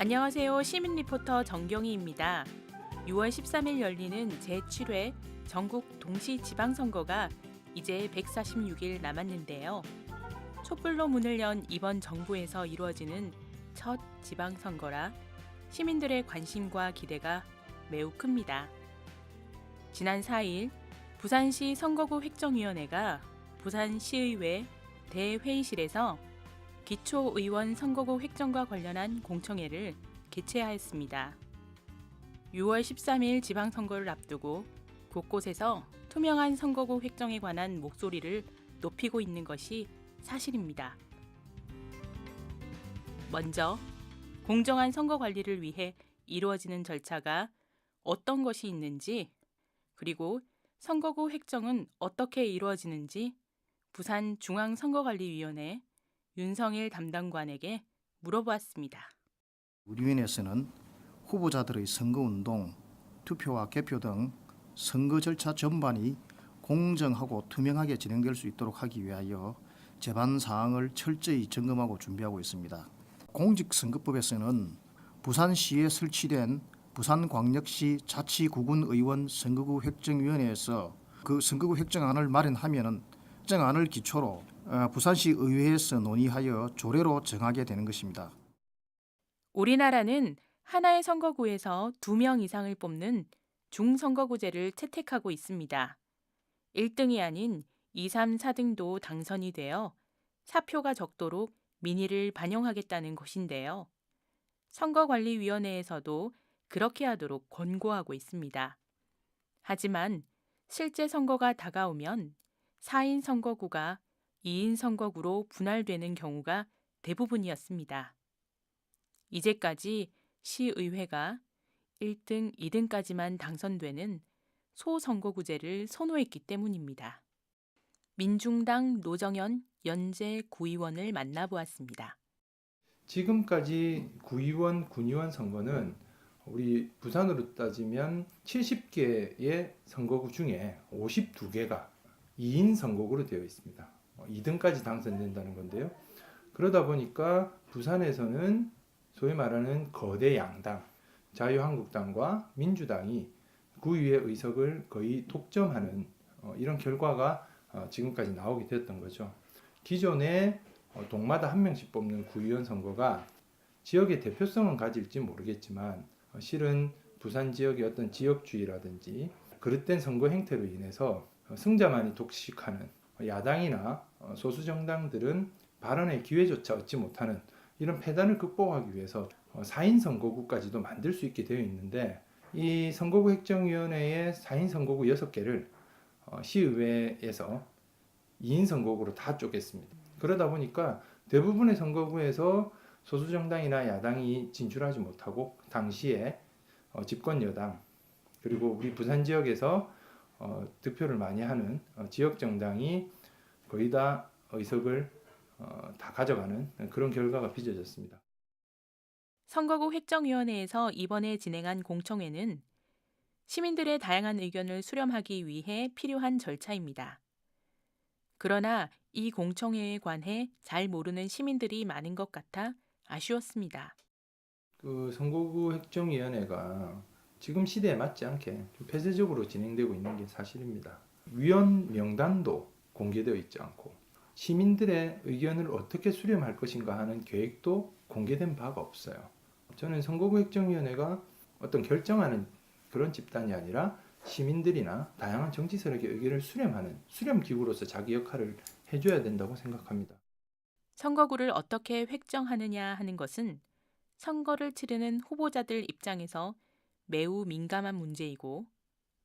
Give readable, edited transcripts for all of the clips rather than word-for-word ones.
안녕하세요. 시민 리포터 정경희입니다. 6월 13일 열리는 제7회 전국 동시 지방선거가 이제 146일 남았는데요. 촛불로 문을 연 이번 정부에서 이루어지는 첫 지방선거라 시민들의 관심과 기대가 매우 큽니다. 지난 4일 부산시 선거구 획정위원회가 부산시의회 대회의실에서 기초의원 선거구 획정과 관련한 공청회를 개최하였습니다. 6월 13일 지방선거를 앞두고 곳곳에서 투명한 선거구 획정에 관한 목소리를 높이고 있는 것이 사실입니다. 먼저 공정한 선거 관리를 위해 이루어지는 절차가 어떤 것이 있는지, 그리고 선거구 획정은 어떻게 이루어지는지 부산중앙선거관리위원회 윤성일 담당관에게 물어보았습니다. 우리 위원회에서는 후보자들의 선거운동, 투표와 개표 등 선거 절차 전반이 공정하고 투명하게 진행될 수 있도록 하기 위하여 제반 사항을 철저히 점검하고 준비하고 있습니다. 공직선거법에서는 부산시에 설치된 부산광역시 자치구군의원 선거구 획정위원회에서 그 선거구 획정안을 마련하면은 획정안을 기초로 부산시 의회에서 논의하여 조례로 정하게 되는 것입니다. 우리나라는 하나의 선거구에서 2명 이상을 뽑는 중선거구제를 채택하고 있습니다. 1등이 아닌 2, 3, 4등도 당선이 되어 사표가 적도록 민의를 반영하겠다는 것인데요. 선거관리위원회에서도 그렇게 하도록 권고하고 있습니다. 하지만 실제 선거가 다가오면 4인 선거구가 2인 선거구로 분할되는 경우가 대부분이었습니다. 이제까지 시의회가 1등, 2등까지만 당선되는 소선거구제를 선호했기 때문입니다. 민중당 노정현 연재 구의원을 만나보았습니다. 지금까지 구의원, 군의원 선거는 우리 부산으로 따지면 70개의 선거구 중에 52개가 2인 선거구로 되어 있습니다. 2등까지 당선된다는 건데요. 그러다 보니까 부산에서는 소위 말하는 거대 양당, 자유한국당과 민주당이 구의회 의석을 거의 독점하는 이런 결과가 지금까지 나오게 되었던 거죠. 기존에 동마다 한 명씩 뽑는 구의원 선거가 지역의 대표성은 가질지 모르겠지만 실은 부산 지역의 어떤 지역주의라든지 그릇된 선거 행태로 인해서 승자만이 독식하는 야당이나 소수 정당들은 발언의 기회조차 얻지 못하는 이런 패단을 극복하기 위해서 4인 선거구까지도 만들 수 있게 되어 있는데, 이 선거구 획정위원회의 4인 선거구 6개를 시의회에서 2인 선거구로 다 쪼갰습니다. 그러다 보니까 대부분의 선거구에서 소수 정당이나 야당이 진출하지 못하고 당시에 집권 여당, 그리고 우리 부산 지역에서 득표를 많이 하는 지역 정당이 거의 다 의석을 다 가져가는 그런 결과가 빚어졌습니다. 선거구 획정위원회에서 이번에 진행한 공청회는 시민들의 다양한 의견을 수렴하기 위해 필요한 절차입니다. 그러나 이 공청회에 관해 잘 모르는 시민들이 많은 것 같아 아쉬웠습니다. 그 선거구 획정위원회가 지금 시대에 맞지 않게 좀 폐쇄적으로 진행되고 있는 게 사실입니다. 위원 명단도 공개되어 있지 않고 시민들의 의견을 어떻게 수렴할 것인가 하는 계획도 공개된 바가 없어요. 저는 선거구 획정위원회가 어떤 결정하는 그런 집단이 아니라 시민들이나 다양한 정치 세력의 의견을 수렴하는 수렴기구로서 자기 역할을 해줘야 된다고 생각합니다. 선거구를 어떻게 획정하느냐 하는 것은 선거를 치르는 후보자들 입장에서 매우 민감한 문제이고,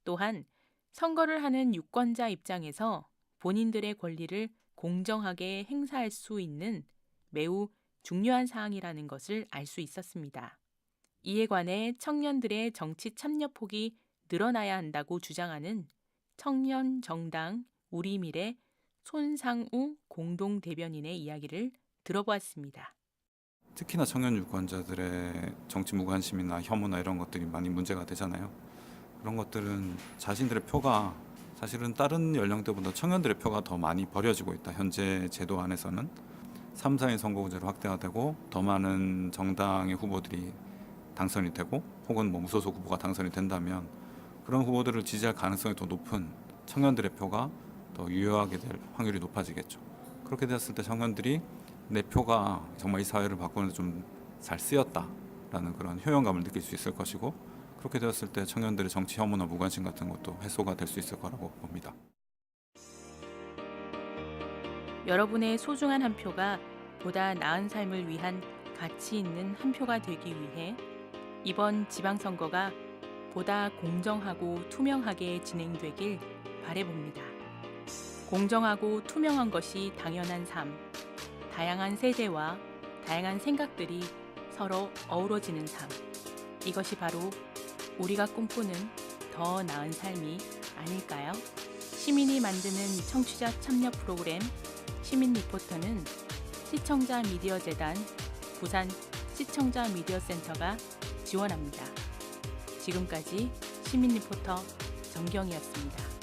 또한 선거를 하는 유권자 입장에서 본인들의 권리를 공정하게 행사할 수 있는 매우 중요한 사항이라는 것을 알 수 있었습니다. 이에 관해 청년들의 정치 참여폭이 늘어나야 한다고 주장하는 청년 정당 우리미래 손상우 공동대변인의 이야기를 들어보았습니다. 특히나 청년 유권자들의 정치 무관심이나 혐오나 이런 것들이 많이 문제가 되잖아요. 그런 것들은 자신들의 표가 사실은 다른 연령대보다 청년들의 표가 더 많이 버려지고 있다. 현재 제도 안에서는 3, 4인 선거구제로 확대가 되고 더 많은 정당의 후보들이 당선이 되고 혹은 뭐 무소속 후보가 당선이 된다면 그런 후보들을 지지할 가능성이 더 높은 청년들의 표가 더 유효하게 될 확률이 높아지겠죠. 그렇게 되었을 때 청년들이 내 표가 정말 이 사회를 바꾸는 데 좀 잘 쓰였다라는 그런 효용감을 느낄 수 있을 것이고, 그렇게 되었을 때 청년들의 정치 혐오나 무관심 같은 것도 해소가 될 수 있을 거라고 봅니다. 여러분의 소중한 한 표가 보다 나은 삶을 위한 가치 있는 한 표가 되기 위해 이번 지방선거가 보다 공정하고 투명하게 진행되길 바라봅니다. 공정하고 투명한 것이 당연한 삶, 다양한 세대와 다양한 생각들이 서로 어우러지는 삶, 이것이 바로 우리가 꿈꾸는 더 나은 삶이 아닐까요? 시민이 만드는 청취자 참여 프로그램 시민 리포터는 시청자 미디어 재단 부산 시청자 미디어 센터가 지원합니다. 지금까지 시민 리포터 정경이었습니다.